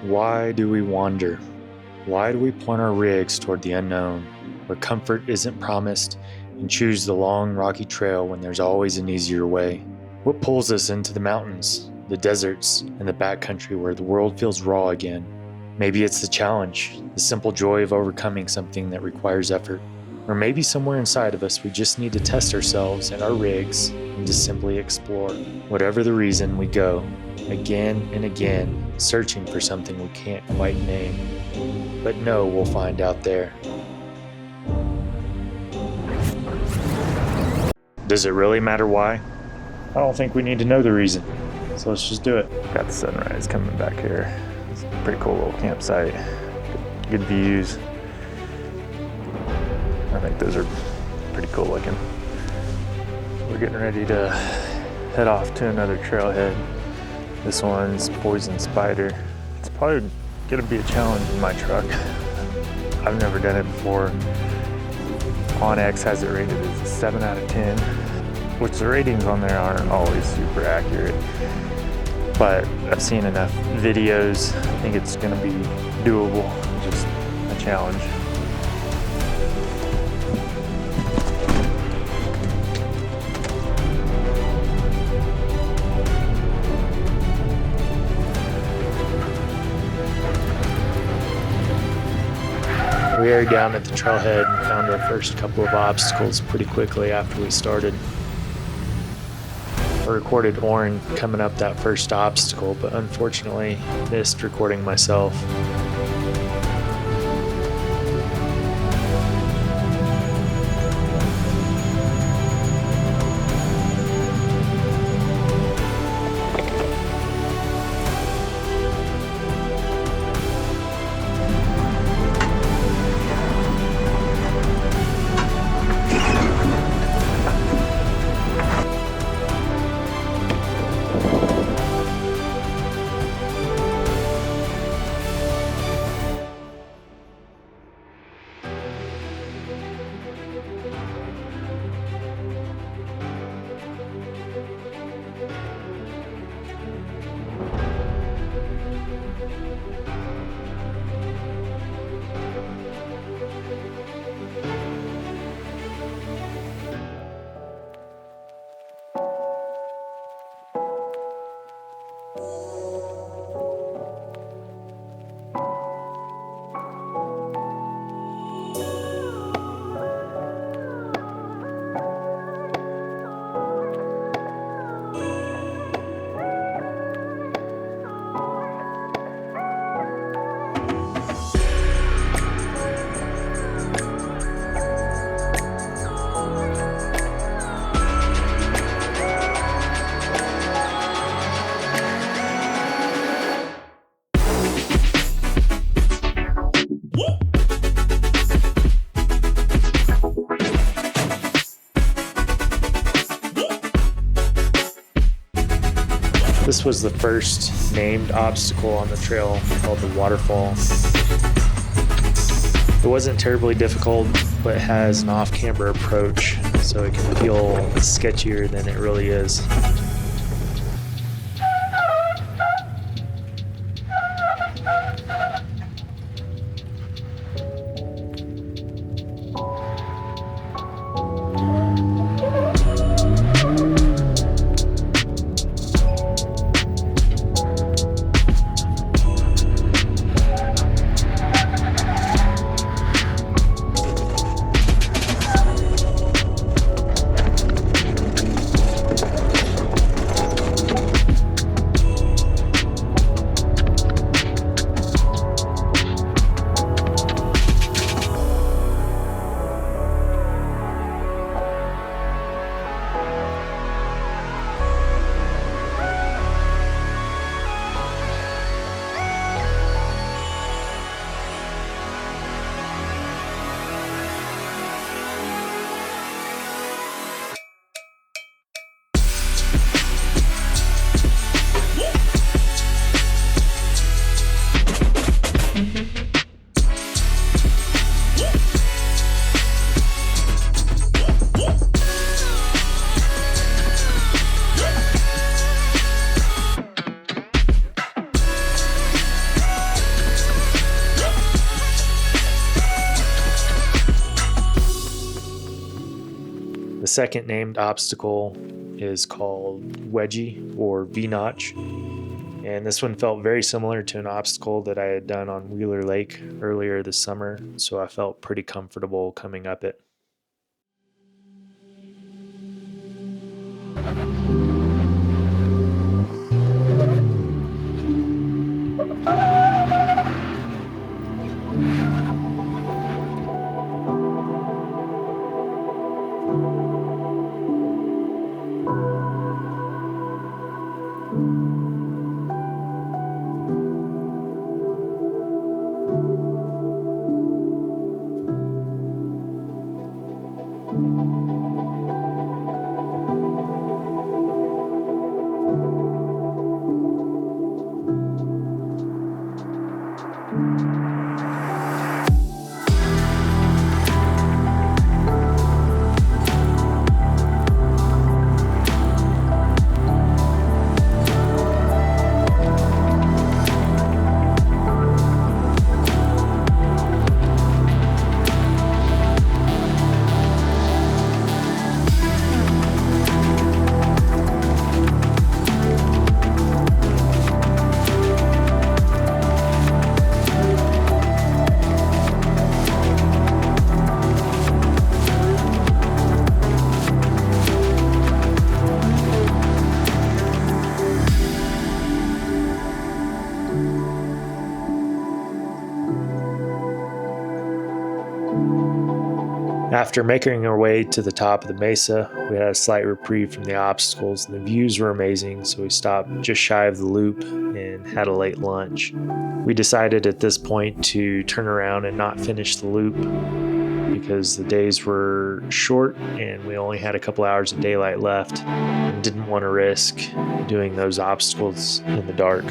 Why do we wander? Why do we point our rigs toward the unknown, where comfort isn't promised, and choose the long, rocky trail when there's always an easier way? What pulls us into the mountains, the deserts, and the backcountry where the world feels raw again? Maybe it's the challenge, the simple joy of overcoming something that requires effort. Or maybe somewhere inside of us we just need to test ourselves and our rigs and just simply explore. Whatever the reason, we go, again and again, searching for something we can't quite name, but know we'll find out there. Does it really matter why? I don't think we need to know the reason, so let's just do it. Got the sunrise coming back here. It's a pretty cool little campsite. Good views. I think those are pretty cool looking. We're getting ready to head off to another trailhead. This one's Poison Spider. It's probably gonna be a challenge in my truck. I've never done it before. OnX has it rated as a 7 out of 10, which the ratings on there aren't always super accurate. But I've seen enough videos. I think it's gonna be doable, just a challenge. We aired down at the trailhead and found our first couple of obstacles pretty quickly after we started. I recorded Oren coming up that first obstacle, but unfortunately missed recording myself. This was the first named obstacle on the trail, called the waterfall. It wasn't terribly difficult, but it has an off-camber approach, so it can feel sketchier than it really is. second named obstacle is called Wedgie or V-Notch. And this one felt very similar to an obstacle that I had done on Wheeler Lake earlier this summer, so I felt pretty comfortable coming up it. After making our way to the top of the mesa, we had a slight reprieve from the obstacles. The views were amazing, so we stopped just shy of the loop and had a late lunch. We decided at this point to turn around and not finish the loop because the days were short and we only had a couple hours of daylight left and didn't want to risk doing those obstacles in the dark.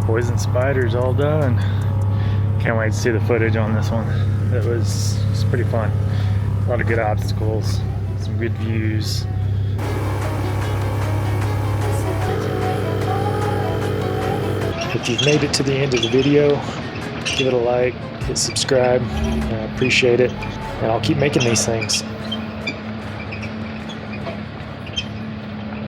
Poison Spider's all done. Can't wait to see the footage on this one. It's pretty fun. A lot of good obstacles, some good views. If you've made it to the end of the video, give it a like, hit subscribe. I appreciate it. And I'll keep making these things.